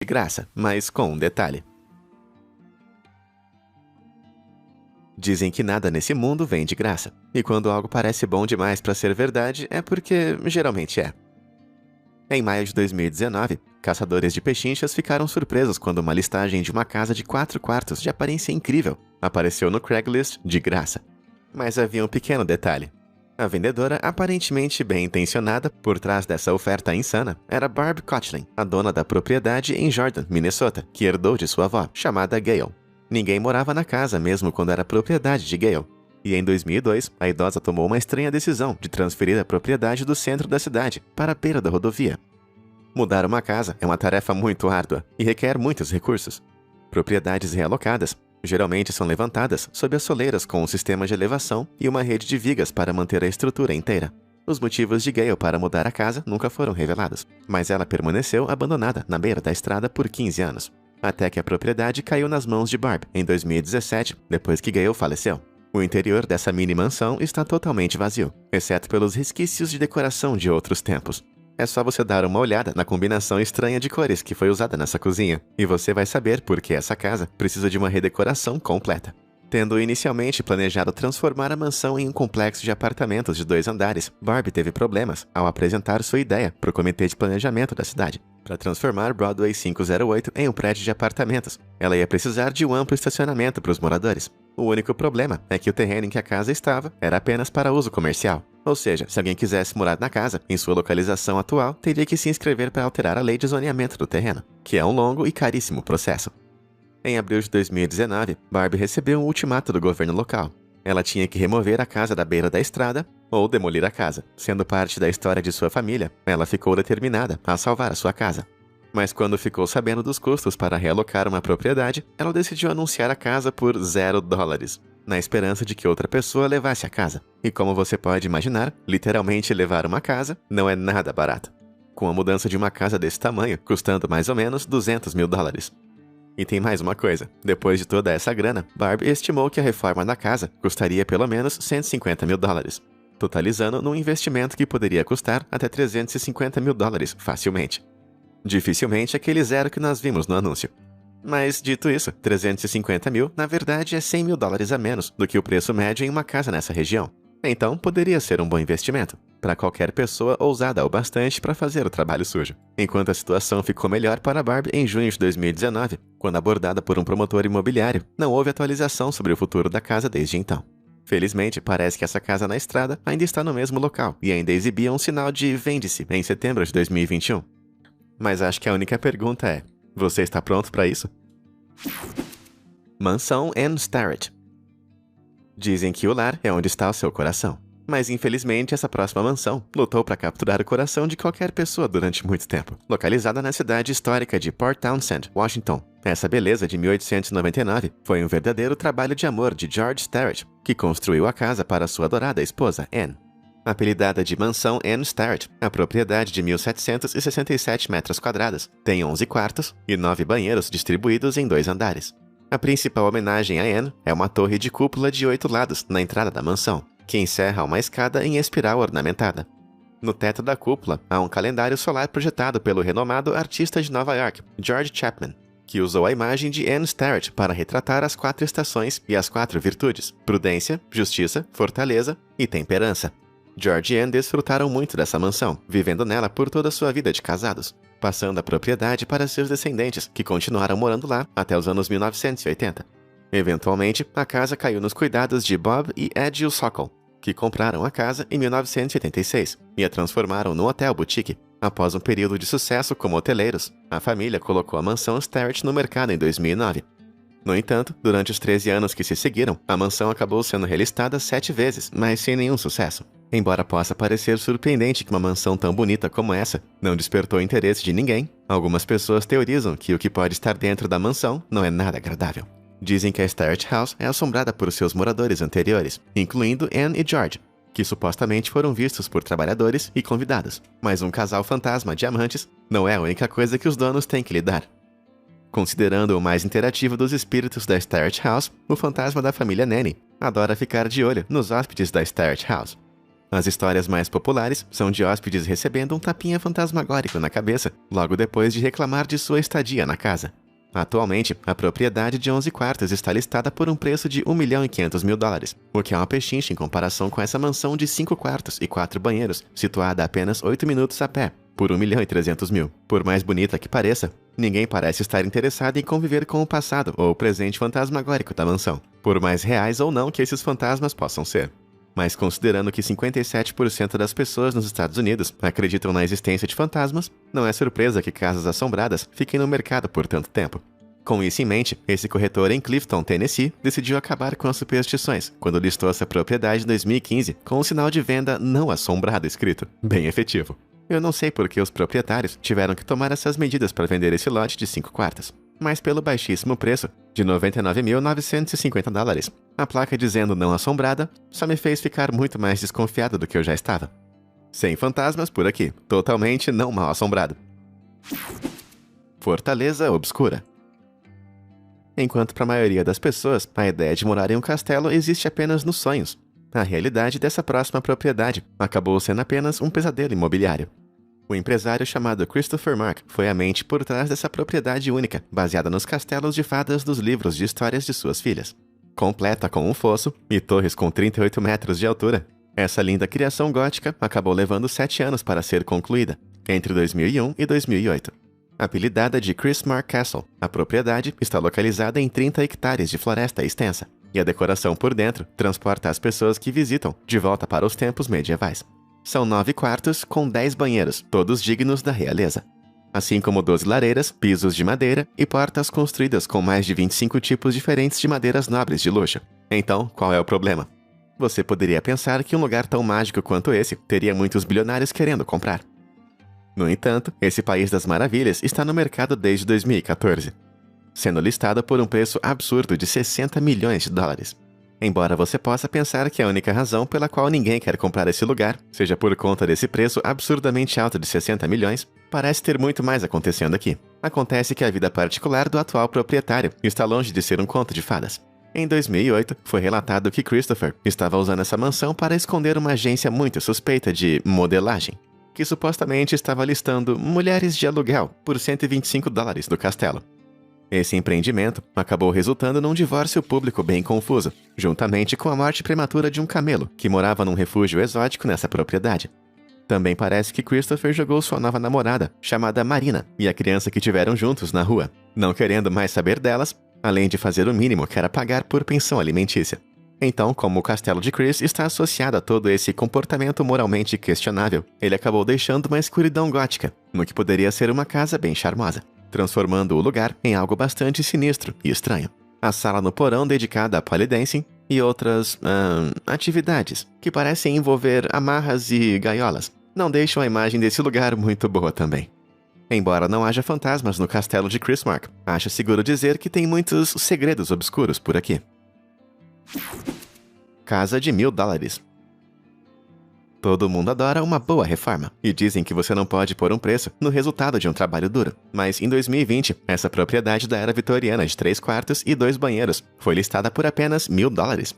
graça, mas com um detalhe. Dizem que nada nesse mundo vem de graça, e quando algo parece bom demais para ser verdade, é porque geralmente é. Em maio de 2019, caçadores de pechinchas ficaram surpresos quando uma listagem de uma casa de 4 quartos de aparência incrível apareceu no Craigslist de graça. Mas havia um pequeno detalhe. A vendedora, aparentemente bem intencionada por trás dessa oferta insana, era Barb Koechlin, a dona da propriedade em Jordan, Minnesota, que herdou de sua avó, chamada Gail. Ninguém morava na casa mesmo quando era propriedade de Gail. E em 2002, a idosa tomou uma estranha decisão de transferir a propriedade do centro da cidade para a beira da rodovia. Mudar uma casa é uma tarefa muito árdua e requer muitos recursos. Propriedades realocadas geralmente são levantadas sob as soleiras com um sistema de elevação e uma rede de vigas para manter a estrutura inteira. Os motivos de Gail para mudar a casa nunca foram revelados, mas ela permaneceu abandonada na beira da estrada por 15 anos, até que a propriedade caiu nas mãos de Barb em 2017, depois que Gail faleceu. O interior dessa mini mansão está totalmente vazio, exceto pelos resquícios de decoração de outros tempos. É só você dar uma olhada na combinação estranha de cores que foi usada nessa cozinha, e você vai saber por que essa casa precisa de uma redecoração completa. Tendo inicialmente planejado transformar a mansão em um complexo de apartamentos de 2 andares, Barbie teve problemas ao apresentar sua ideia para o Comitê de Planejamento da cidade. Para transformar Broadway 508 em um prédio de apartamentos, ela ia precisar de um amplo estacionamento para os moradores. O único problema é que o terreno em que a casa estava era apenas para uso comercial. Ou seja, se alguém quisesse morar na casa, em sua localização atual, teria que se inscrever para alterar a lei de zoneamento do terreno, que é um longo e caríssimo processo. Em abril de 2019, Barbie recebeu um ultimato do governo local. Ela tinha que remover a casa da beira da estrada ou demolir a casa. Sendo parte da história de sua família, ela ficou determinada a salvar a sua casa. Mas quando ficou sabendo dos custos para realocar uma propriedade, ela decidiu anunciar a casa por $0, na esperança de que outra pessoa levasse a casa. E como você pode imaginar, literalmente levar uma casa não é nada barato. Com a mudança de uma casa desse tamanho, custando mais ou menos $200 mil. E tem mais uma coisa. Depois de toda essa grana, Barbie estimou que a reforma da casa custaria pelo menos $150 mil, totalizando num investimento que poderia custar até $350 mil facilmente. Dificilmente aquele zero que nós vimos no anúncio. Mas, dito isso, 350 mil, na verdade, é $100 mil a menos do que o preço médio em uma casa nessa região. Então, poderia ser um bom investimento para qualquer pessoa ousada o bastante para fazer o trabalho sujo. Enquanto a situação ficou melhor para Barbie em junho de 2019, quando abordada por um promotor imobiliário, não houve atualização sobre o futuro da casa desde então. Felizmente, parece que essa casa na estrada ainda está no mesmo local e ainda exibia um sinal de vende-se em setembro de 2021. Mas acho que a única pergunta é: você está pronto para isso? Mansão Ann Starrett. Dizem que o lar é onde está o seu coração. Mas infelizmente essa próxima mansão lutou para capturar o coração de qualquer pessoa durante muito tempo. Localizada na cidade histórica de Port Townsend, Washington, essa beleza de 1899 foi um verdadeiro trabalho de amor de George Starrett, que construiu a casa para sua adorada esposa, Ann. Apelidada de Mansão Ann Starrett, a propriedade de 1.767 metros quadrados tem 11 quartos e 9 banheiros distribuídos em 2 andares. A principal homenagem a Ann é uma torre de cúpula de 8 lados na entrada da mansão, que encerra uma escada em espiral ornamentada. No teto da cúpula há um calendário solar projetado pelo renomado artista de Nova York, George Chapman, que usou a imagem de Ann Starrett para retratar as 4 estações e as 4 virtudes: prudência, justiça, fortaleza e temperança. George e Ann desfrutaram muito dessa mansão, vivendo nela por toda a sua vida de casados, passando a propriedade para seus descendentes, que continuaram morando lá até os anos 1980. Eventualmente, a casa caiu nos cuidados de Bob e Ed Sokol, que compraram a casa em 1986 e a transformaram num hotel boutique. Após um período de sucesso como hoteleiros, a família colocou a mansão Starrett no mercado em 2009. No entanto, durante os 13 anos que se seguiram, a mansão acabou sendo relistada 7 vezes, mas sem nenhum sucesso. Embora possa parecer surpreendente que uma mansão tão bonita como essa não despertou interesse de ninguém, algumas pessoas teorizam que o que pode estar dentro da mansão não é nada agradável. Dizem que a Starrett House é assombrada por seus moradores anteriores, incluindo Ann e George, que supostamente foram vistos por trabalhadores e convidados. Mas um casal fantasma de amantes não é a única coisa que os donos têm que lidar. Considerando o mais interativo dos espíritos da Starrett House, o fantasma da família Nanny adora ficar de olho nos hóspedes da Starrett House. As histórias mais populares são de hóspedes recebendo um tapinha fantasmagórico na cabeça logo depois de reclamar de sua estadia na casa. Atualmente, a propriedade de 11 quartos está listada por um preço de $1.500.000, o que é uma pechincha em comparação com essa mansão de 5 quartos e 4 banheiros, situada a apenas 8 minutos a pé, por $1.300.000. Por mais bonita que pareça, ninguém parece estar interessado em conviver com o passado ou o presente fantasmagórico da mansão, por mais reais ou não que esses fantasmas possam ser. Mas considerando que 57% das pessoas nos Estados Unidos acreditam na existência de fantasmas, não é surpresa que casas assombradas fiquem no mercado por tanto tempo. Com isso em mente, esse corretor em Clifton, Tennessee, decidiu acabar com as superstições quando listou essa propriedade em 2015 com um sinal de venda não assombrado escrito, bem efetivo. Eu não sei por que os proprietários tiveram que tomar essas medidas para vender esse lote de 5 quartos. Mas pelo baixíssimo preço, de $99.950, a placa dizendo não assombrada só me fez ficar muito mais desconfiado do que eu já estava. Sem fantasmas por aqui, totalmente não mal assombrado. Fortaleza Obscura. Enquanto para a maioria das pessoas, a ideia de morar em um castelo existe apenas nos sonhos, a realidade dessa próxima propriedade acabou sendo apenas um pesadelo imobiliário. O empresário chamado Christopher Mark foi a mente por trás dessa propriedade única, baseada nos castelos de fadas dos livros de histórias de suas filhas. Completa com um fosso e torres com 38 metros de altura, essa linda criação gótica acabou levando 7 anos para ser concluída, entre 2001 e 2008. Apelidada de Chris Mark Castle, a propriedade está localizada em 30 hectares de floresta extensa, e a decoração por dentro transporta as pessoas que visitam de volta para os tempos medievais. São 9 quartos com 10 banheiros, todos dignos da realeza. Assim como 12 lareiras, pisos de madeira e portas construídas com mais de 25 tipos diferentes de madeiras nobres de luxo. Então, qual é o problema? Você poderia pensar que um lugar tão mágico quanto esse teria muitos bilionários querendo comprar. No entanto, esse país das maravilhas está no mercado desde 2014, sendo listado por um preço absurdo de $60 milhões. Embora você possa pensar que a única razão pela qual ninguém quer comprar esse lugar seja por conta desse preço absurdamente alto de 60 milhões, parece ter muito mais acontecendo aqui. Acontece que a vida particular do atual proprietário está longe de ser um conto de fadas. Em 2008, foi relatado que Christopher estava usando essa mansão para esconder uma agência muito suspeita de modelagem, que supostamente estava listando mulheres de aluguel por $125 do castelo. Esse empreendimento acabou resultando num divórcio público bem confuso, juntamente com a morte prematura de um camelo que morava num refúgio exótico nessa propriedade. Também parece que Christopher jogou sua nova namorada, chamada Marina, e a criança que tiveram juntos na rua, não querendo mais saber delas, além de fazer o mínimo que era pagar por pensão alimentícia. Então, como o castelo de Chris está associado a todo esse comportamento moralmente questionável, ele acabou deixando uma escuridão gótica, no que poderia ser uma casa bem charmosa, transformando o lugar em algo bastante sinistro e estranho. A sala no porão dedicada a polidancing e outras atividades, que parecem envolver amarras e gaiolas, não deixam a imagem desse lugar muito boa também. Embora não haja fantasmas no castelo de Chris Mark, acho seguro dizer que tem muitos segredos obscuros por aqui. Casa de $1.000. Todo mundo adora uma boa reforma, e dizem que você não pode pôr um preço no resultado de um trabalho duro. Mas em 2020, essa propriedade da era vitoriana de 3 quartos e 2 banheiros foi listada por apenas $1.000.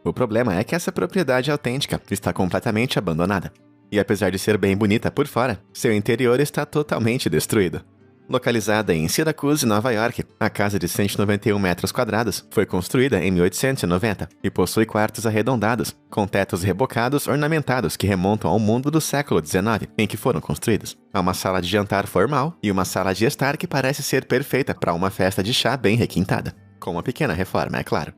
O problema é que essa propriedade autêntica está completamente abandonada. E apesar de ser bem bonita por fora, seu interior está totalmente destruído. Localizada em Syracuse, Nova York, a casa de 191 metros quadrados foi construída em 1890 e possui quartos arredondados, com tetos rebocados ornamentados que remontam ao mundo do século XIX em que foram construídos. Há uma sala de jantar formal e uma sala de estar que parece ser perfeita para uma festa de chá bem requintada. Com uma pequena reforma, é claro.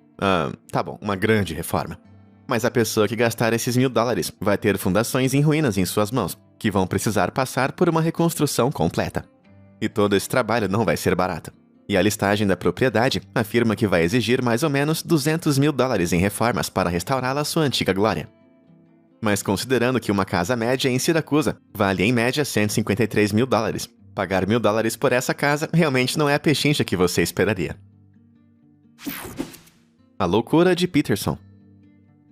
Tá bom, uma grande reforma. Mas a pessoa que gastar esses $1.000 vai ter fundações em ruínas em suas mãos, que vão precisar passar por uma reconstrução completa. E todo esse trabalho não vai ser barato. E a listagem da propriedade afirma que vai exigir mais ou menos $200 mil em reformas para restaurá-la à sua antiga glória. Mas considerando que uma casa média em Syracuse vale em média $153 mil, pagar $1.000 por essa casa realmente não é a pechincha que você esperaria. A loucura de Peterson.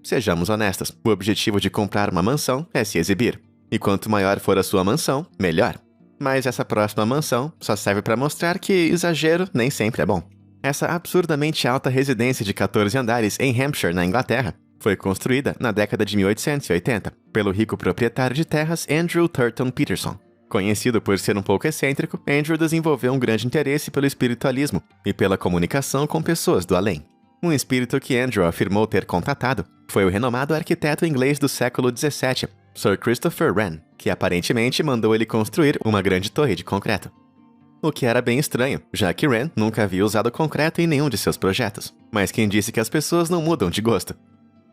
Sejamos honestos, o objetivo de comprar uma mansão é se exibir. E quanto maior for a sua mansão, melhor. Mas essa próxima mansão só serve para mostrar que exagero nem sempre é bom. Essa absurdamente alta residência de 14 andares em Hampshire, na Inglaterra, Foi construída na década de 1880 pelo rico proprietário de terras Andrew Thurton Peterson. Conhecido por ser um pouco excêntrico, Andrew desenvolveu um grande interesse pelo espiritualismo e pela comunicação com pessoas do além. Um espírito que Andrew afirmou ter contatado foi o renomado arquiteto inglês do século XVII, Sir Christopher Wren, que aparentemente mandou ele construir uma grande torre de concreto. O que era bem estranho, já que Wren nunca havia usado concreto em nenhum de seus projetos. Mas quem disse que as pessoas não mudam de gosto?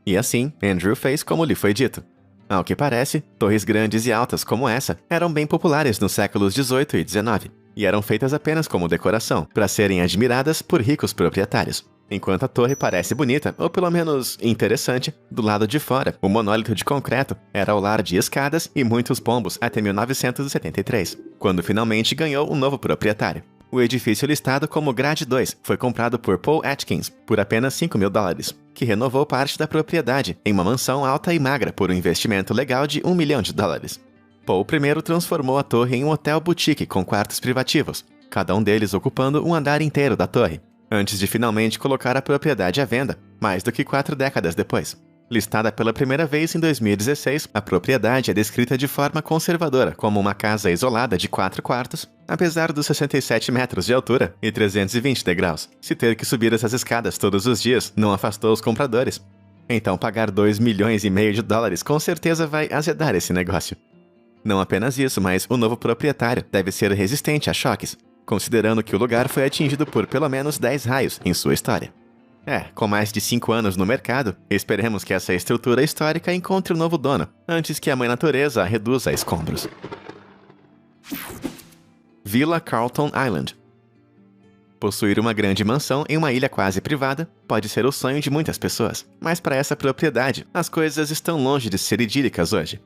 E assim, Andrew fez como lhe foi dito. Ao que parece, torres grandes e altas como essa eram bem populares nos séculos XVIII e XIX, e eram feitas apenas como decoração, para serem admiradas por ricos proprietários. Enquanto a torre parece bonita, ou pelo menos interessante, do lado de fora, o monólito de concreto era o lar de escadas e muitos pombos até 1973, quando finalmente ganhou um novo proprietário. O edifício listado como Grade 2 foi comprado por Paul Atkins por apenas $5.000, que renovou parte da propriedade em uma mansão alta e magra por um investimento legal de $1 milhão. Paul primeiro transformou a torre em um hotel boutique com quartos privativos, cada um deles ocupando um andar inteiro da torre, antes de finalmente colocar a propriedade à venda, mais do que 4 décadas depois. Listada pela primeira vez em 2016, a propriedade é descrita de forma conservadora como uma casa isolada de 4 quartos, apesar dos 67 metros de altura e 320 degraus. Se ter que subir essas escadas todos os dias não afastou os compradores. Então pagar $2,5 milhões com certeza vai azedar esse negócio. Não apenas isso, mas o novo proprietário deve ser resistente a choques, considerando que o lugar foi atingido por pelo menos 10 raios em sua história. Com mais de 5 anos no mercado, esperemos que essa estrutura histórica encontre um novo dono, antes que a mãe natureza a reduza a escombros. Villa Carlton Island. Possuir uma grande mansão em uma ilha quase privada pode ser o sonho de muitas pessoas, mas para essa propriedade, as coisas estão longe de ser idílicas hoje.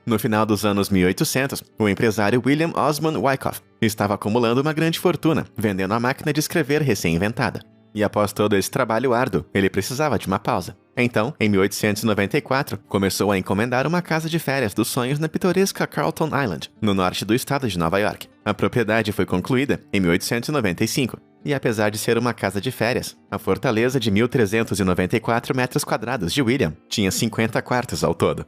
No final dos anos 1800, o empresário William Osman Wyckoff estava acumulando uma grande fortuna, vendendo a máquina de escrever recém-inventada. E após todo esse trabalho árduo, ele precisava de uma pausa. Então, em 1894, começou a encomendar uma casa de férias dos sonhos na pitoresca Carlton Island, no norte do estado de Nova York. A propriedade foi concluída em 1895, e apesar de ser uma casa de férias, a fortaleza de 1.394 metros quadrados de William tinha 50 quartos ao todo.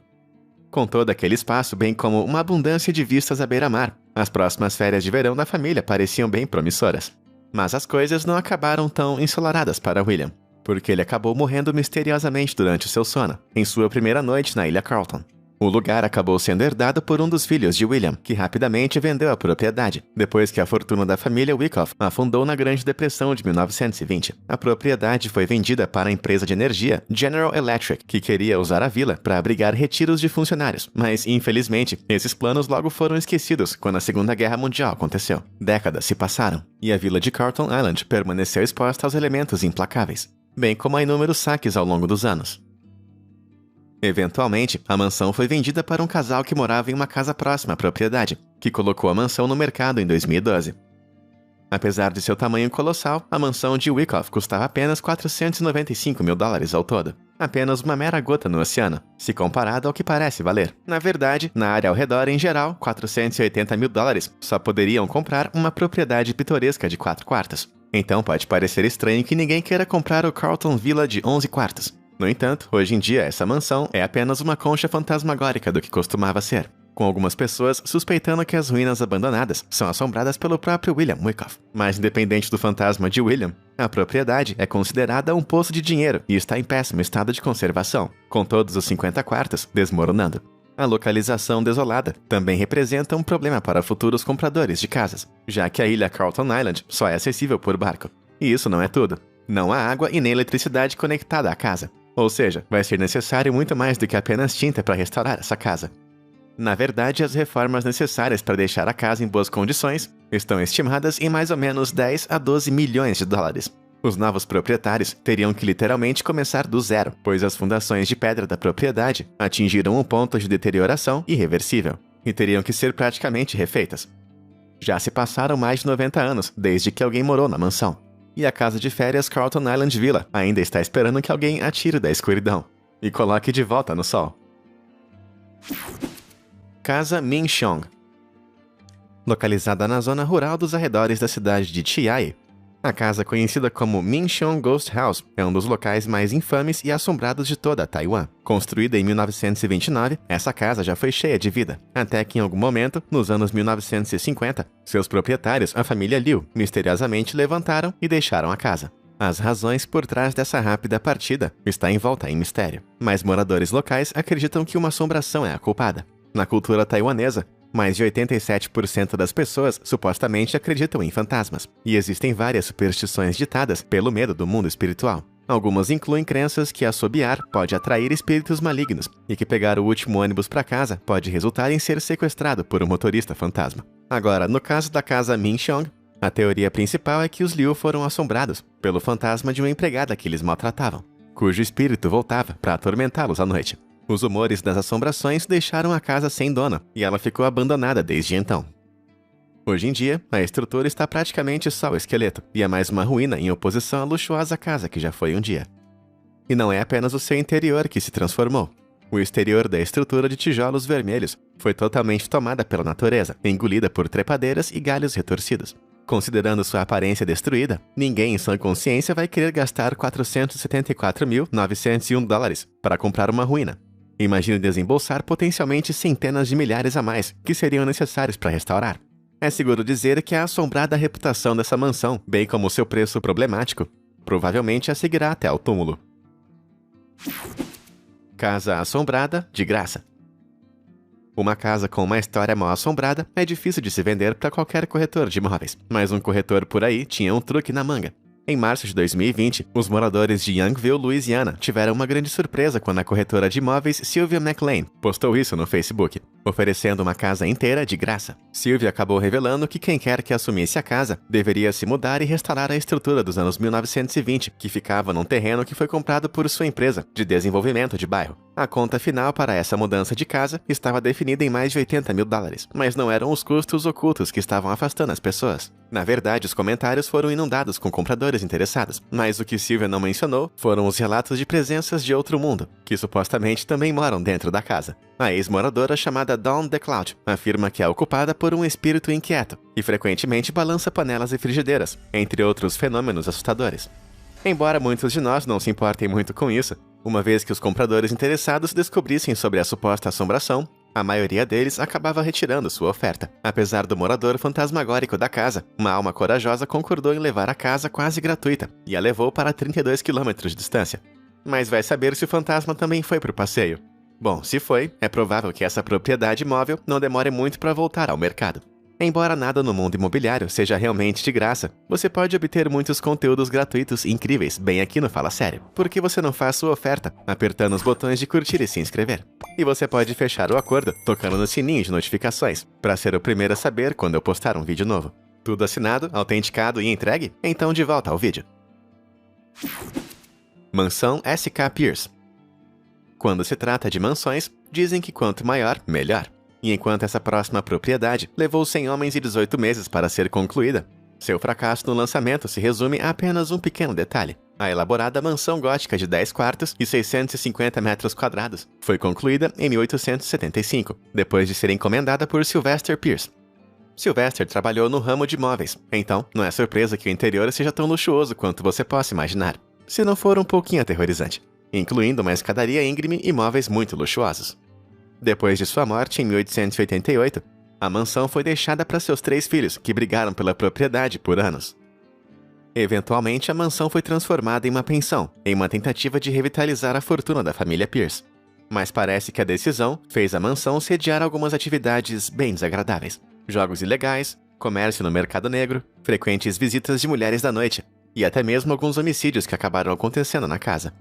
Com todo aquele espaço, bem como uma abundância de vistas à beira-mar, as próximas férias de verão da família pareciam bem promissoras. Mas as coisas não acabaram tão ensolaradas para William, porque ele acabou morrendo misteriosamente durante o seu sono, em sua primeira noite na Ilha Carlton. O lugar acabou sendo herdado por um dos filhos de William, que rapidamente vendeu a propriedade, depois que a fortuna da família Wyckoff afundou na Grande Depressão de 1920. A propriedade foi vendida para a empresa de energia General Electric, que queria usar a vila para abrigar retiros de funcionários, mas, infelizmente, esses planos logo foram esquecidos quando a Segunda Guerra Mundial aconteceu. Décadas se passaram, e a vila de Carlton Island permaneceu exposta aos elementos implacáveis, bem como a inúmeros saques ao longo dos anos. Eventualmente, a mansão foi vendida para um casal que morava em uma casa próxima à propriedade, que colocou a mansão no mercado em 2012. Apesar de seu tamanho colossal, a mansão de Wyckoff custava apenas $495 mil ao todo. Apenas uma mera gota no oceano, se comparado ao que parece valer. Na verdade, na área ao redor em geral, $480 mil só poderiam comprar uma propriedade pitoresca de 4 quartos. Então pode parecer estranho que ninguém queira comprar o Carlton Villa de 11 quartos. No entanto, hoje em dia essa mansão é apenas uma concha fantasmagórica do que costumava ser, com algumas pessoas suspeitando que as ruínas abandonadas são assombradas pelo próprio William Wyckoff. Mas independente do fantasma de William, a propriedade é considerada um poço de dinheiro e está em péssimo estado de conservação, com todos os 50 quartos desmoronando. A localização desolada também representa um problema para futuros compradores de casas, já que a ilha Carlton Island só é acessível por barco. E isso não é tudo. Não há água e nem eletricidade conectada à casa. Ou seja, vai ser necessário muito mais do que apenas tinta para restaurar essa casa. Na verdade, as reformas necessárias para deixar a casa em boas condições estão estimadas em mais ou menos $10 a $12 milhões. Os novos proprietários teriam que literalmente começar do zero, pois as fundações de pedra da propriedade atingiram um ponto de deterioração irreversível e teriam que ser praticamente refeitas. Já se passaram mais de 90 anos desde que alguém morou na mansão. E a casa de férias Carlton Island Villa ainda está esperando que alguém a tire da escuridão e coloque de volta no sol. Casa Min Chong. Localizada na zona rural dos arredores da cidade de Chiayi, A casa conhecida como Mincheon Ghost House é um dos locais mais infames e assombrados de toda Taiwan. Construída em 1929, essa casa já foi cheia de vida, até que em algum momento, nos anos 1950, seus proprietários, a família Liu, misteriosamente levantaram e deixaram a casa. As razões por trás dessa rápida partida está envolta em mistério, mas moradores locais acreditam que uma assombração é a culpada. Na cultura taiwanesa, mais de 87% das pessoas supostamente acreditam em fantasmas, e existem várias superstições ditadas pelo medo do mundo espiritual. Algumas incluem crenças que assobiar pode atrair espíritos malignos, e que pegar o último ônibus para casa pode resultar em ser sequestrado por um motorista fantasma. Agora, no caso da casa Mincheong, a teoria principal é que os Liu foram assombrados pelo fantasma de uma empregada que eles maltratavam, cujo espírito voltava para atormentá-los à noite. Os rumores das assombrações deixaram a casa sem dono, e ela ficou abandonada desde então. Hoje em dia, a estrutura está praticamente só o esqueleto, e é mais uma ruína em oposição à luxuosa casa que já foi um dia. E não é apenas o seu interior que se transformou. O exterior da estrutura de tijolos vermelhos foi totalmente tomada pela natureza, engolida por trepadeiras e galhos retorcidos. Considerando sua aparência destruída, ninguém em sã consciência vai querer gastar $474.901 para comprar uma ruína. Imagine desembolsar potencialmente centenas de milhares a mais que seriam necessários para restaurar. É seguro dizer que a assombrada reputação dessa mansão, bem como seu preço problemático, provavelmente a seguirá até ao túmulo. Casa assombrada de graça. Uma casa com uma história mal assombrada é difícil de se vender para qualquer corretor de imóveis, mas um corretor por aí tinha um truque na manga. Em março de 2020, os moradores de Youngville, Louisiana, tiveram uma grande surpresa quando a corretora de imóveis Sylvia McLean postou isso no Facebook, oferecendo uma casa inteira de graça. Sylvia acabou revelando que quem quer que assumisse a casa deveria se mudar e restaurar a estrutura dos anos 1920, que ficava num terreno que foi comprado por sua empresa de desenvolvimento de bairro. A conta final para essa mudança de casa estava definida em mais de $80 mil, mas não eram os custos ocultos que estavam afastando as pessoas. Na verdade, os comentários foram inundados com compradores interessados, mas o que Sylvia não mencionou foram os relatos de presenças de outro mundo, que supostamente também moram dentro da casa. A ex-moradora chamada Dawn DeCloud afirma que é ocupada por um espírito inquieto e frequentemente balança panelas e frigideiras, entre outros fenômenos assustadores. Embora muitos de nós não se importem muito com isso, uma vez que os compradores interessados descobrissem sobre a suposta assombração, a maioria deles acabava retirando sua oferta. Apesar do morador fantasmagórico da casa, uma alma corajosa concordou em levar a casa quase gratuita e a levou para 32 quilômetros de distância. Mas vai saber se o fantasma também foi para o passeio. Bom, se foi, é provável que essa propriedade imóvel não demore muito para voltar ao mercado. Embora nada no mundo imobiliário seja realmente de graça, você pode obter muitos conteúdos gratuitos incríveis bem aqui no Fala Sério. Por que você não faz sua oferta apertando os botões de curtir e se inscrever? E você pode fechar o acordo tocando no sininho de notificações, para ser o primeiro a saber quando eu postar um vídeo novo. Tudo assinado, autenticado e entregue? Então de volta ao vídeo. Mansão SK Pierce. Quando se trata de mansões, dizem que quanto maior, melhor. E enquanto essa próxima propriedade levou 100 homens e 18 meses para ser concluída, seu fracasso no lançamento se resume a apenas um pequeno detalhe. A elaborada mansão gótica de 10 quartos e 650 metros quadrados foi concluída em 1875, depois de ser encomendada por Sylvester Pierce. Sylvester trabalhou no ramo de móveis, então não é surpresa que o interior seja tão luxuoso quanto você possa imaginar, se não for um pouquinho aterrorizante, incluindo uma escadaria íngreme e móveis muito luxuosos. Depois de sua morte em 1888, a mansão foi deixada para seus 3 filhos, que brigaram pela propriedade por anos. Eventualmente, a mansão foi transformada em uma pensão, em uma tentativa de revitalizar a fortuna da família Pierce. Mas parece que a decisão fez a mansão sediar algumas atividades bem desagradáveis. Jogos ilegais, comércio no mercado negro, frequentes visitas de mulheres da noite, e até mesmo alguns homicídios que acabaram acontecendo na casa.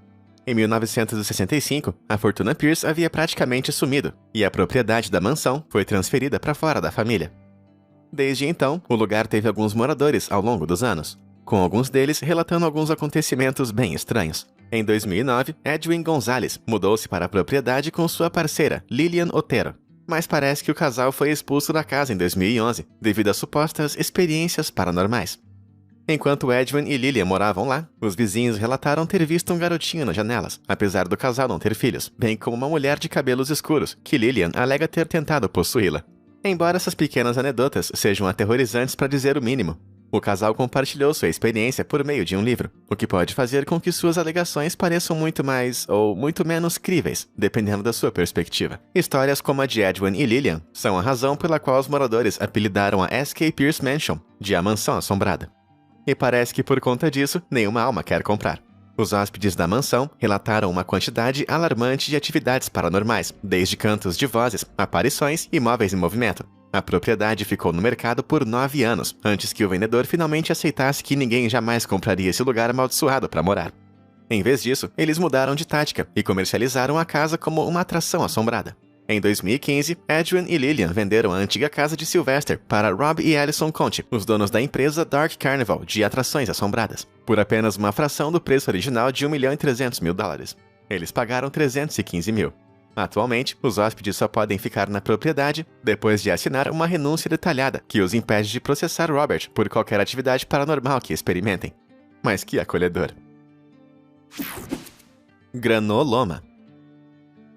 Em 1965, a fortuna Pierce havia praticamente sumido, e a propriedade da mansão foi transferida para fora da família. Desde então, o lugar teve alguns moradores ao longo dos anos, com alguns deles relatando alguns acontecimentos bem estranhos. Em 2009, Edwin Gonzalez mudou-se para a propriedade com sua parceira, Lilian Otero, mas parece que o casal foi expulso da casa em 2011 devido a supostas experiências paranormais. Enquanto Edwin e Lilian moravam lá, os vizinhos relataram ter visto um garotinho nas janelas, apesar do casal não ter filhos, bem como uma mulher de cabelos escuros, que Lilian alega ter tentado possuí-la. Embora essas pequenas anedotas sejam aterrorizantes para dizer o mínimo, O casal compartilhou sua experiência por meio de um livro, o que pode fazer com que suas alegações pareçam muito mais ou muito menos críveis, dependendo da sua perspectiva. Histórias como a de Edwin e Lillian são a razão pela qual os moradores apelidaram a S.K. Pierce Mansion de a Mansão Assombrada. E parece que por conta disso, nenhuma alma quer comprar. Os hóspedes da mansão relataram uma quantidade alarmante de atividades paranormais, desde cantos de vozes, aparições e móveis em movimento. A propriedade ficou no mercado por 9 anos, antes que o vendedor finalmente aceitasse que ninguém jamais compraria esse lugar amaldiçoado para morar. Em vez disso, eles mudaram de tática e comercializaram a casa como uma atração assombrada. Em 2015, Edwin e Lillian venderam a antiga casa de Sylvester para Rob e Alison Conte, os donos da empresa Dark Carnival de atrações assombradas, por apenas uma fração do preço original de $1.300.000. Eles pagaram $315 mil. Atualmente, os hóspedes só podem ficar na propriedade depois de assinar uma renúncia detalhada que os impede de processar Robert por qualquer atividade paranormal que experimentem. Mas que acolhedor! Granoloma.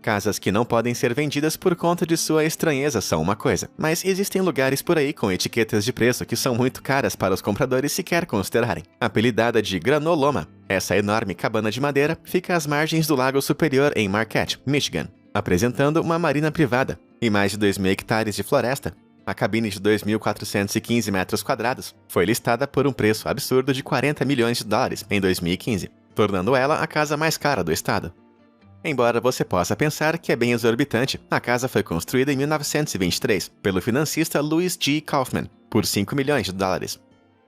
Casas que não podem ser vendidas por conta de sua estranheza são uma coisa, mas existem lugares por aí com etiquetas de preço que são muito caras para os compradores sequer considerarem. Apelidada de Granoloma, essa enorme cabana de madeira fica às margens do Lago Superior em Marquette, Michigan, apresentando uma marina privada e mais de 2.000 hectares de floresta. A cabine de 2.415 metros quadrados foi listada por um preço absurdo de $40 milhões em 2015, tornando ela a casa mais cara do estado. Embora você possa pensar que é bem exorbitante, a casa foi construída em 1923 pelo financista Louis G. Kaufman por $5 milhões.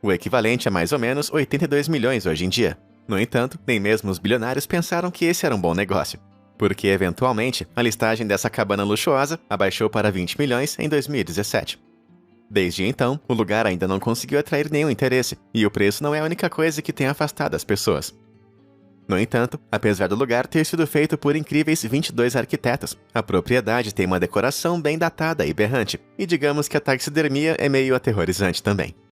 O equivalente a mais ou menos 82 milhões hoje em dia. No entanto, nem mesmo os bilionários pensaram que esse era um bom negócio, porque eventualmente a listagem dessa cabana luxuosa abaixou para 20 milhões em 2017. Desde então, o lugar ainda não conseguiu atrair nenhum interesse, e o preço não é a única coisa que tem afastado as pessoas. No entanto, apesar do lugar ter sido feito por incríveis 22 arquitetos, a propriedade tem uma decoração bem datada e berrante, e digamos que a taxidermia é meio aterrorizante também.